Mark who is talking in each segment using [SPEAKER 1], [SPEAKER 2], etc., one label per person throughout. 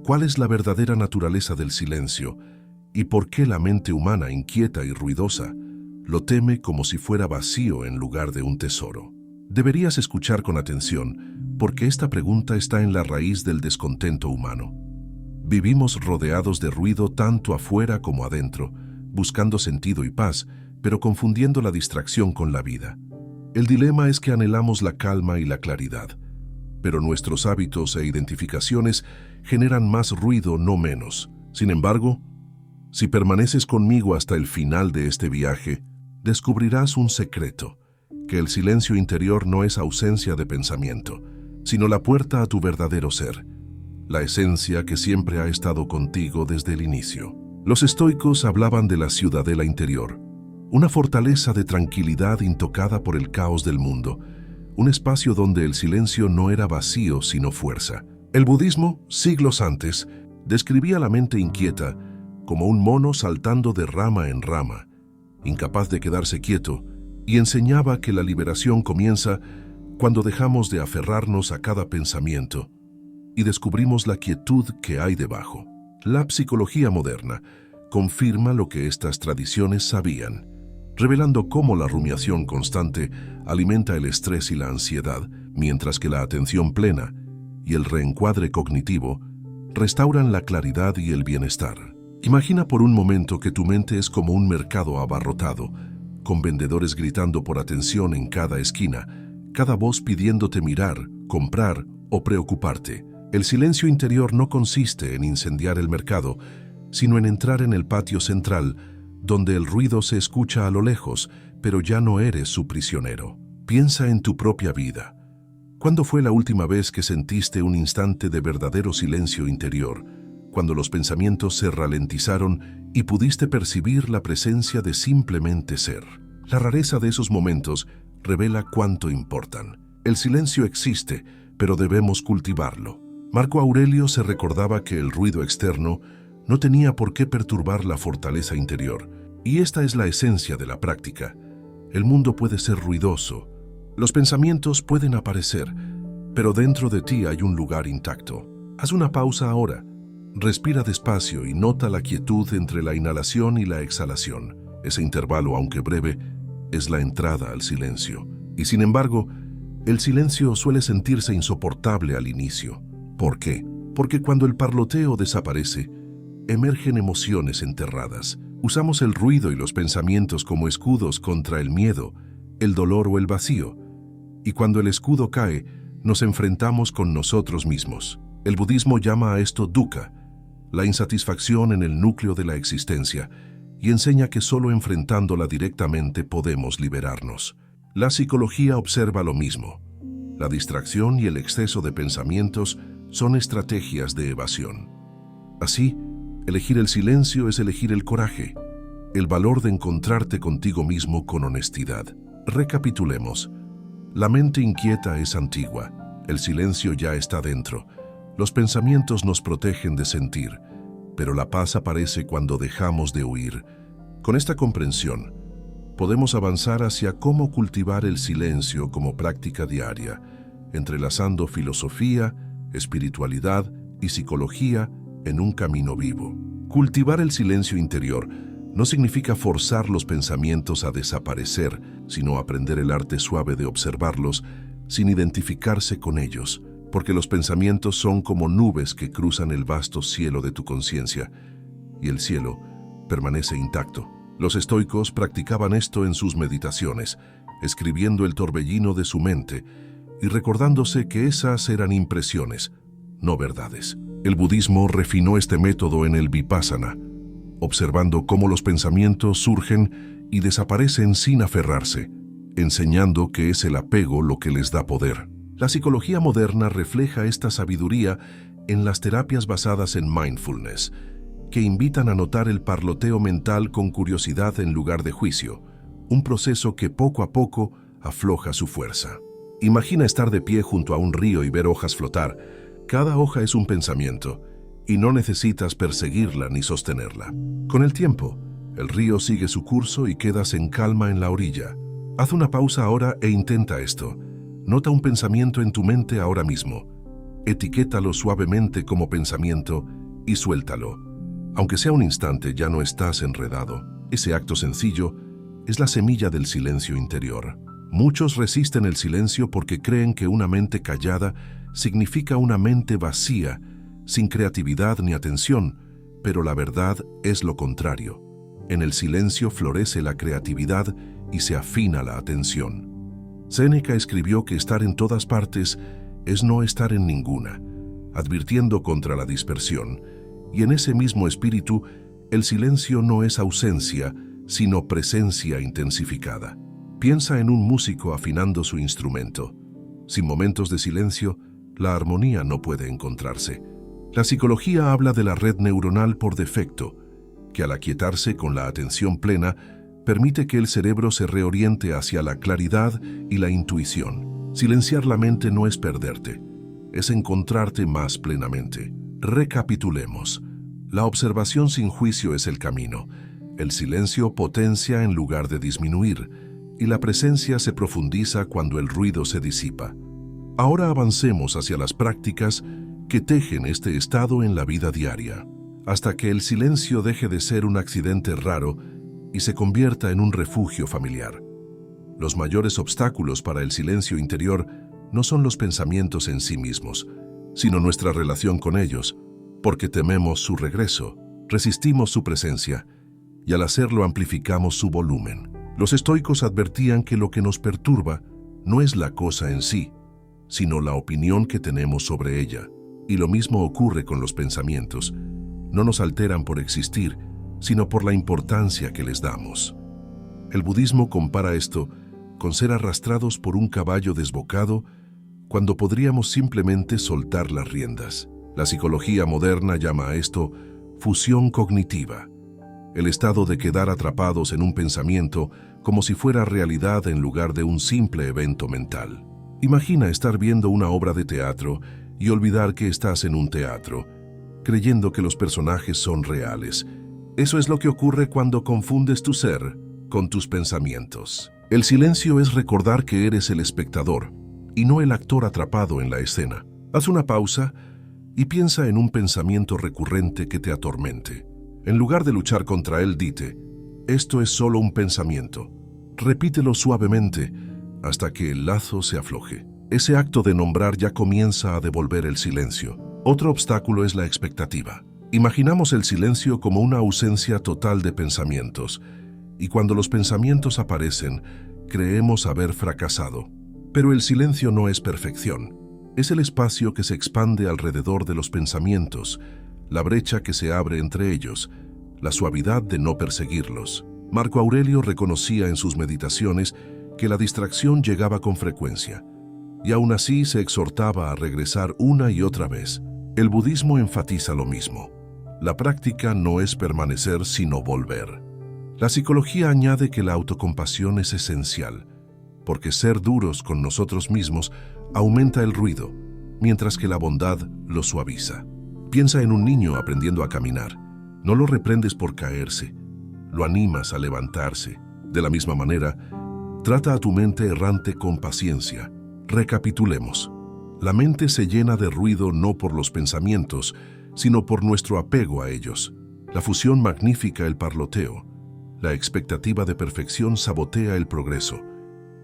[SPEAKER 1] ¿Cuál es la verdadera naturaleza del silencio? ¿Y por qué la mente humana, inquieta y ruidosa, lo teme como si fuera vacío en lugar de un tesoro? Deberías escuchar con atención, porque esta pregunta está en la raíz del descontento humano. Vivimos rodeados de ruido tanto afuera como adentro, buscando sentido y paz, pero confundiendo la distracción con la vida. El dilema es que anhelamos la calma y la claridad, pero nuestros hábitos e identificaciones generan más ruido, no menos. Sin embargo, si permaneces conmigo hasta el final de este viaje, descubrirás un secreto, que el silencio interior no es ausencia de pensamiento, sino la puerta a tu verdadero ser, la esencia que siempre ha estado contigo desde el inicio. Los estoicos hablaban de la ciudadela interior, una fortaleza de tranquilidad intocada por el caos del mundo, un espacio donde el silencio no era vacío sino fuerza. El budismo, siglos antes, describía la mente inquieta como un mono saltando de rama en rama, incapaz de quedarse quieto, y enseñaba que la liberación comienza cuando dejamos de aferrarnos a cada pensamiento y descubrimos la quietud que hay debajo. La psicología moderna confirma lo que estas tradiciones sabían, revelando cómo la rumiación constante alimenta el estrés y la ansiedad, mientras que la atención plena y el reencuadre cognitivo restauran la claridad y el bienestar. Imagina por un momento que tu mente es como un mercado abarrotado, con vendedores gritando por atención en cada esquina, cada voz pidiéndote mirar, comprar o preocuparte. El silencio interior no consiste en incendiar el mercado, sino en entrar en el patio central, donde el ruido se escucha a lo lejos, pero ya no eres su prisionero. Piensa en tu propia vida. ¿Cuándo fue la última vez que sentiste un instante de verdadero silencio interior, cuando los pensamientos se ralentizaron y pudiste percibir la presencia de simplemente ser? La rareza de esos momentos revela cuánto importan. El silencio existe, pero debemos cultivarlo. Marco Aurelio se recordaba que el ruido externo no tenía por qué perturbar la fortaleza interior, y esta es la esencia de la práctica. El mundo puede ser ruidoso, los pensamientos pueden aparecer, pero dentro de ti hay un lugar intacto. Haz una pausa ahora, respira despacio y nota la quietud entre la inhalación y la exhalación. Ese intervalo, aunque breve, es la entrada al silencio. Y sin embargo, el silencio suele sentirse insoportable al inicio. ¿Por qué? Porque cuando el parloteo desaparece, emergen emociones enterradas. Usamos el ruido y los pensamientos como escudos contra el miedo, el dolor o el vacío. Y cuando el escudo cae, nos enfrentamos con nosotros mismos. El budismo llama a esto dukkha, la insatisfacción en el núcleo de la existencia, y enseña que solo enfrentándola directamente podemos liberarnos. La psicología observa lo mismo. La distracción y el exceso de pensamientos son estrategias de evasión. Así, elegir el silencio es elegir el coraje, el valor de encontrarte contigo mismo con honestidad. Recapitulemos. La mente inquieta es antigua, el silencio ya está dentro. Los pensamientos nos protegen de sentir, pero la paz aparece cuando dejamos de huir. Con esta comprensión, podemos avanzar hacia cómo cultivar el silencio como práctica diaria, entrelazando filosofía, espiritualidad y psicología en un camino vivo. Cultivar el silencio interior no significa forzar los pensamientos a desaparecer, sino aprender el arte suave de observarlos sin identificarse con ellos, porque los pensamientos son como nubes que cruzan el vasto cielo de tu conciencia, y el cielo permanece intacto. Los estoicos practicaban esto en sus meditaciones, escribiendo el torbellino de su mente y recordándose que esas eran impresiones, no verdades. El budismo refinó este método en el vipassana, observando cómo los pensamientos surgen y desaparecen sin aferrarse, enseñando que es el apego lo que les da poder. La psicología moderna refleja esta sabiduría en las terapias basadas en mindfulness, que invitan a notar el parloteo mental con curiosidad en lugar de juicio, un proceso que poco a poco afloja su fuerza. Imagina estar de pie junto a un río y ver hojas flotar. Cada hoja es un pensamiento, y no necesitas perseguirla ni sostenerla. Con el tiempo, el río sigue su curso y quedas en calma en la orilla. Haz una pausa ahora e intenta esto. Nota un pensamiento en tu mente ahora mismo. etiquétalo suavemente como pensamiento y suéltalo. Aunque sea un instante, ya no estás enredado. Ese acto sencillo es la semilla del silencio interior. Muchos resisten el silencio porque creen que una mente callada significa una mente vacía, sin creatividad ni atención, pero la verdad es lo contrario. En el silencio florece la creatividad y se afina la atención. Séneca escribió que estar en todas partes es no estar en ninguna, advirtiendo contra la dispersión, y en ese mismo espíritu, el silencio no es ausencia, sino presencia intensificada. Piensa en un músico afinando su instrumento. Sin momentos de silencio, la armonía no puede encontrarse. La psicología habla de la red neuronal por defecto, que al aquietarse con la atención plena, permite que el cerebro se reoriente hacia la claridad y la intuición. Silenciar la mente no es perderte, es encontrarte más plenamente. Recapitulemos. La observación sin juicio es el camino. El silencio potencia en lugar de disminuir, y la presencia se profundiza cuando el ruido se disipa. Ahora avancemos hacia las prácticas que tejen este estado en la vida diaria, hasta que el silencio deje de ser un accidente raro y se convierta en un refugio familiar. Los mayores obstáculos para el silencio interior no son los pensamientos en sí mismos, sino nuestra relación con ellos, porque tememos su regreso, resistimos su presencia, y al hacerlo amplificamos su volumen. Los estoicos advertían que lo que nos perturba no es la cosa en sí, sino la opinión que tenemos sobre ella. Y lo mismo ocurre con los pensamientos. No nos alteran por existir, sino por la importancia que les damos. El budismo compara esto con ser arrastrados por un caballo desbocado cuando podríamos simplemente soltar las riendas. La psicología moderna llama a esto fusión cognitiva, el estado de quedar atrapados en un pensamiento como si fuera realidad en lugar de un simple evento mental. Imagina estar viendo una obra de teatro y olvidar que estás en un teatro, creyendo que los personajes son reales. Eso es lo que ocurre cuando confundes tu ser con tus pensamientos. El silencio es recordar que eres el espectador y no el actor atrapado en la escena. Haz una pausa y piensa en un pensamiento recurrente que te atormente. En lugar de luchar contra él, dite: esto es solo un pensamiento. Repítelo suavemente hasta que el lazo se afloje. Ese acto de nombrar ya comienza a devolver el silencio. Otro obstáculo es la expectativa. Imaginamos el silencio como una ausencia total de pensamientos, y cuando los pensamientos aparecen, creemos haber fracasado. Pero el silencio no es perfección. Es el espacio que se expande alrededor de los pensamientos, la brecha que se abre entre ellos, la suavidad de no perseguirlos. Marco Aurelio reconocía en sus meditaciones que la distracción llegaba con frecuencia, y aún así se exhortaba a regresar una y otra vez. El budismo enfatiza lo mismo. La práctica no es permanecer, sino volver. La psicología añade que la autocompasión es esencial, porque ser duros con nosotros mismos aumenta el ruido, mientras que la bondad lo suaviza. Piensa en un niño aprendiendo a caminar. No lo reprendes por caerse, lo animas a levantarse. De la misma manera, trata a tu mente errante con paciencia. Recapitulemos. La mente se llena de ruido no por los pensamientos, sino por nuestro apego a ellos. La fusión magnifica el parloteo. La expectativa de perfección sabotea el progreso,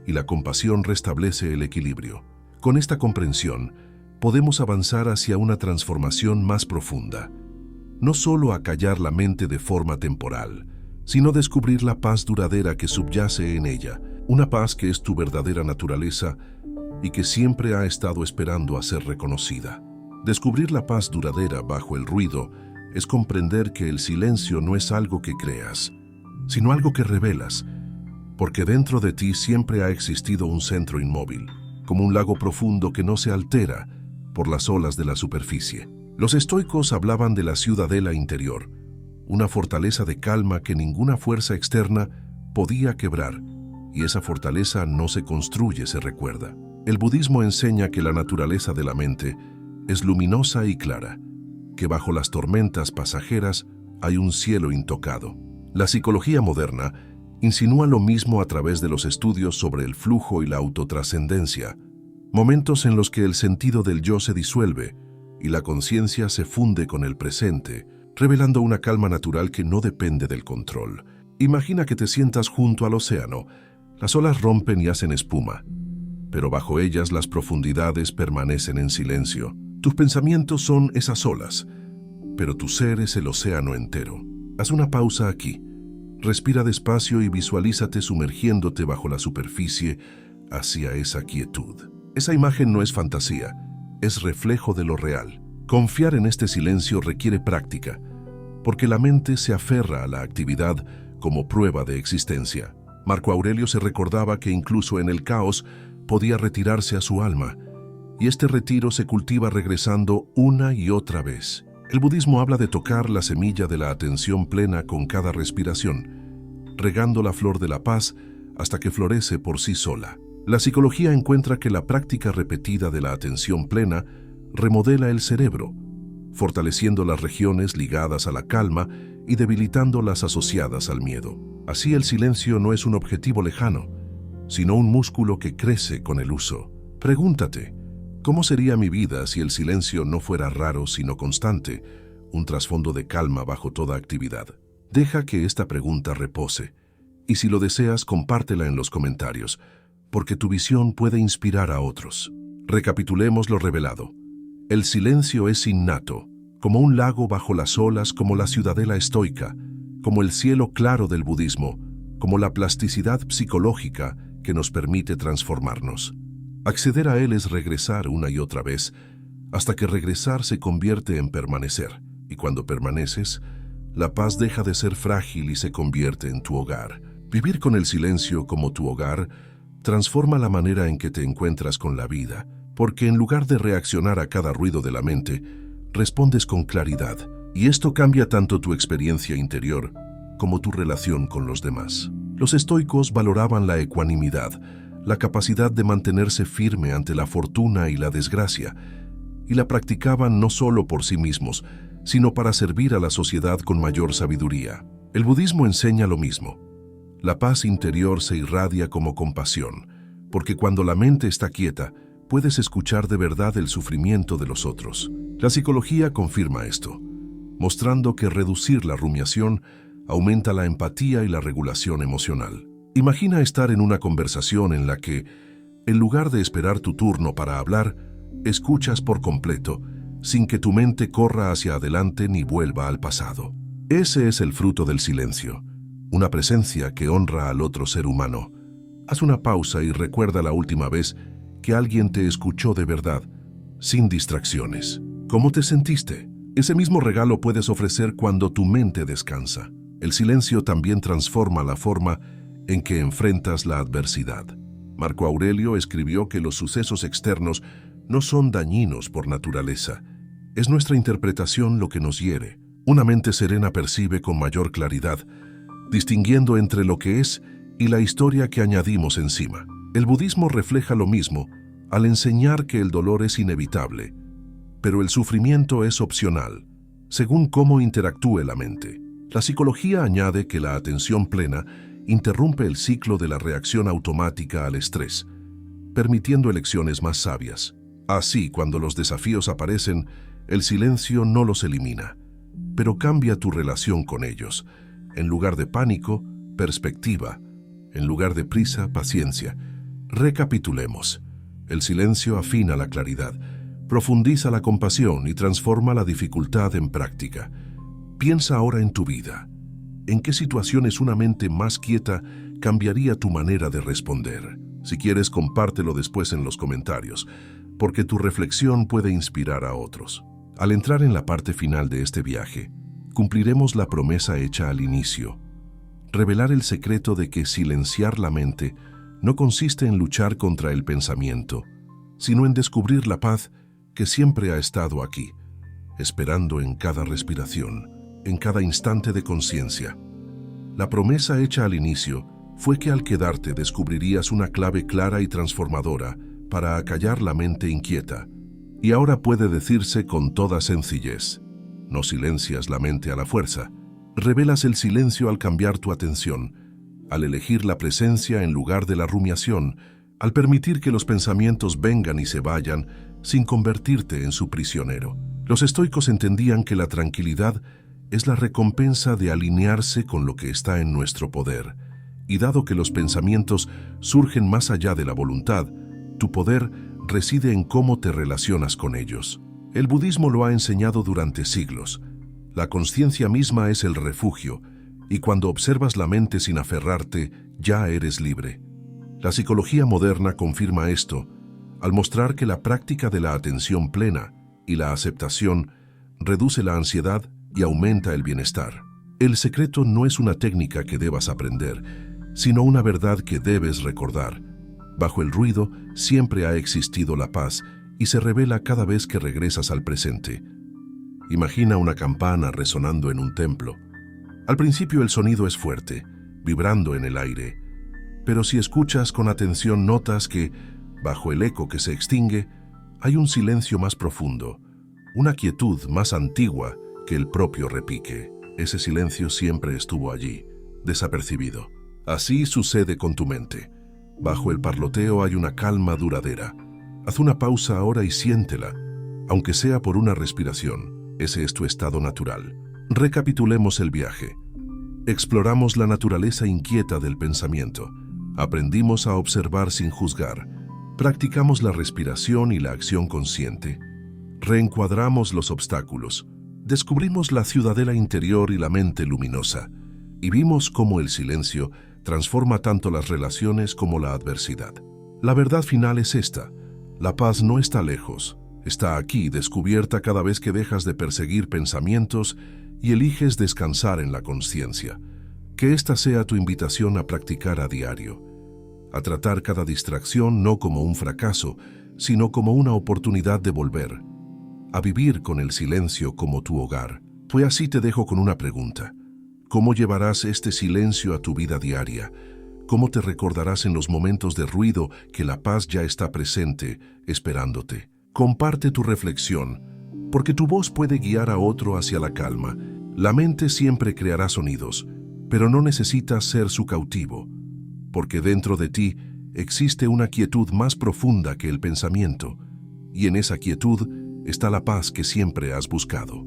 [SPEAKER 1] y la compasión restablece el equilibrio. Con esta comprensión, podemos avanzar hacia una transformación más profunda. No solo acallar la mente de forma temporal, sino descubrir la paz duradera que subyace en ella, una paz que es tu verdadera naturaleza y que siempre ha estado esperando a ser reconocida. Descubrir la paz duradera bajo el ruido es comprender que el silencio no es algo que creas, sino algo que revelas, porque dentro de ti siempre ha existido un centro inmóvil, como un lago profundo que no se altera por las olas de la superficie. Los estoicos hablaban de la ciudadela interior, una fortaleza de calma que ninguna fuerza externa podía quebrar, y esa fortaleza no se construye, se recuerda. El budismo enseña que la naturaleza de la mente es luminosa y clara, que bajo las tormentas pasajeras hay un cielo intocado. La psicología moderna insinúa lo mismo a través de los estudios sobre el flujo y la autotrascendencia, Momentos en los que el sentido del yo se disuelve y la conciencia se funde con el presente, revelando una calma natural que no depende del control. Imagina que te sientas junto al océano. Las olas rompen y hacen espuma, pero bajo ellas las profundidades permanecen en silencio. Tus pensamientos son esas olas, pero tu ser es el océano entero. Haz una pausa aquí. Respira despacio y visualízate sumergiéndote bajo la superficie hacia esa quietud. Esa imagen no es fantasía, es reflejo de lo real. Confiar en este silencio requiere práctica, porque la mente se aferra a la actividad como prueba de existencia. Marco Aurelio se recordaba que incluso en el caos podía retirarse a su alma, y este retiro se cultiva regresando una y otra vez. El budismo habla de tocar la semilla de la atención plena con cada respiración, regando la flor de la paz hasta que florece por sí sola. La psicología encuentra que la práctica repetida de la atención plena remodela el cerebro, fortaleciendo las regiones ligadas a la calma y debilitando las asociadas al miedo. Así el silencio no es un objetivo lejano, sino un músculo que crece con el uso. Pregúntate, ¿cómo sería mi vida si el silencio no fuera raro sino constante, un trasfondo de calma bajo toda actividad? Deja que esta pregunta repose, y si lo deseas, compártela en los comentarios, porque tu visión puede inspirar a otros. Recapitulemos lo revelado. El silencio es innato, como un lago bajo las olas, como la ciudadela estoica, como el cielo claro del budismo, como la plasticidad psicológica que nos permite transformarnos. Acceder a él es regresar una y otra vez, hasta que regresar se convierte en permanecer. Y cuando permaneces, la paz deja de ser frágil y se convierte en tu hogar. Vivir con el silencio como tu hogar transforma la manera en que te encuentras con la vida, porque en lugar de reaccionar a cada ruido de la mente, respondes con claridad, y esto cambia tanto tu experiencia interior como tu relación con los demás. Los estoicos valoraban la ecuanimidad, la capacidad de mantenerse firme ante la fortuna y la desgracia, y la practicaban no solo por sí mismos, sino para servir a la sociedad con mayor sabiduría. El budismo enseña lo mismo. La paz interior se irradia como compasión, porque cuando la mente está quieta, puedes escuchar de verdad el sufrimiento de los otros. La psicología confirma esto, mostrando que reducir la rumiación aumenta la empatía y la regulación emocional. Imagina estar en una conversación en la que, en lugar de esperar tu turno para hablar, escuchas por completo, sin que tu mente corra hacia adelante ni vuelva al pasado. Ese es el fruto del silencio, una presencia que honra al otro ser humano. Haz una pausa y recuerda la última vez que alguien te escuchó de verdad, sin distracciones. ¿Cómo te sentiste? Ese mismo regalo puedes ofrecer cuando tu mente descansa. El silencio también transforma la forma en que enfrentas la adversidad. Marco Aurelio escribió que los sucesos externos no son dañinos por naturaleza. Es nuestra interpretación lo que nos hiere. Una mente serena percibe con mayor claridad, distinguiendo entre lo que es y la historia que añadimos encima. El budismo refleja lo mismo al enseñar que el dolor es inevitable, pero el sufrimiento es opcional, según cómo interactúe la mente. La psicología añade que la atención plena interrumpe el ciclo de la reacción automática al estrés, permitiendo elecciones más sabias. Así, cuando los desafíos aparecen, el silencio no los elimina, pero cambia tu relación con ellos. En lugar de pánico, perspectiva. En lugar de prisa, paciencia. Recapitulemos. El silencio afina la claridad, profundiza la compasión y transforma la dificultad en práctica. Piensa ahora en tu vida. ¿En qué situaciones una mente más quieta cambiaría tu manera de responder? Si quieres, compártelo después en los comentarios, porque tu reflexión puede inspirar a otros. Al entrar en la parte final de este viaje, cumpliremos la promesa hecha al inicio. Revelar el secreto de que silenciar la mente no consiste en luchar contra el pensamiento, sino en descubrir la paz que siempre ha estado aquí, esperando en cada respiración, en cada instante de conciencia. La promesa hecha al inicio fue que al quedarte descubrirías una clave clara y transformadora para acallar la mente inquieta, y ahora puede decirse con toda sencillez: no silencias la mente a la fuerza, revelas el silencio al cambiar tu atención, al elegir la presencia en lugar de la rumiación, al permitir que los pensamientos vengan y se vayan sin convertirte en su prisionero. Los estoicos entendían que la tranquilidad es la recompensa de alinearse con lo que está en nuestro poder, y dado que los pensamientos surgen más allá de la voluntad, tu poder reside en cómo te relacionas con ellos. El budismo lo ha enseñado durante siglos. La consciencia misma es el refugio, y cuando observas la mente sin aferrarte, ya eres libre. La psicología moderna confirma esto, al mostrar que la práctica de la atención plena y la aceptación reduce la ansiedad y aumenta el bienestar. El secreto no es una técnica que debas aprender, sino una verdad que debes recordar. Bajo el ruido siempre ha existido la paz y se revela cada vez que regresas al presente. Imagina una campana resonando en un templo. Al principio el sonido es fuerte, vibrando en el aire, pero si escuchas con atención notas que, bajo el eco que se extingue, hay un silencio más profundo, una quietud más antigua que el propio repique. Ese silencio siempre estuvo allí, desapercibido. Así sucede con tu mente. Bajo el parloteo hay una calma duradera. Haz una pausa ahora y siéntela, aunque sea por una respiración. Ese es tu estado natural. Recapitulemos el viaje. Exploramos la naturaleza inquieta del pensamiento. Aprendimos a observar sin juzgar. Practicamos la respiración y la acción consciente. Reencuadramos los obstáculos. Descubrimos la ciudadela interior y la mente luminosa. Y vimos cómo el silencio transforma tanto las relaciones como la adversidad. La verdad final es esta. La paz no está lejos. Está aquí, descubierta cada vez que dejas de perseguir pensamientos y eliges descansar en la conciencia. Que esta sea tu invitación a practicar a diario. A tratar cada distracción no como un fracaso, sino como una oportunidad de volver. A vivir con el silencio como tu hogar. Pues así te dejo con una pregunta. ¿Cómo llevarás este silencio a tu vida diaria? ¿Cómo te recordarás en los momentos de ruido que la paz ya está presente, esperándote? Comparte tu reflexión, porque tu voz puede guiar a otro hacia la calma. La mente siempre creará sonidos, pero no necesitas ser su cautivo, porque dentro de ti existe una quietud más profunda que el pensamiento, y en esa quietud está la paz que siempre has buscado.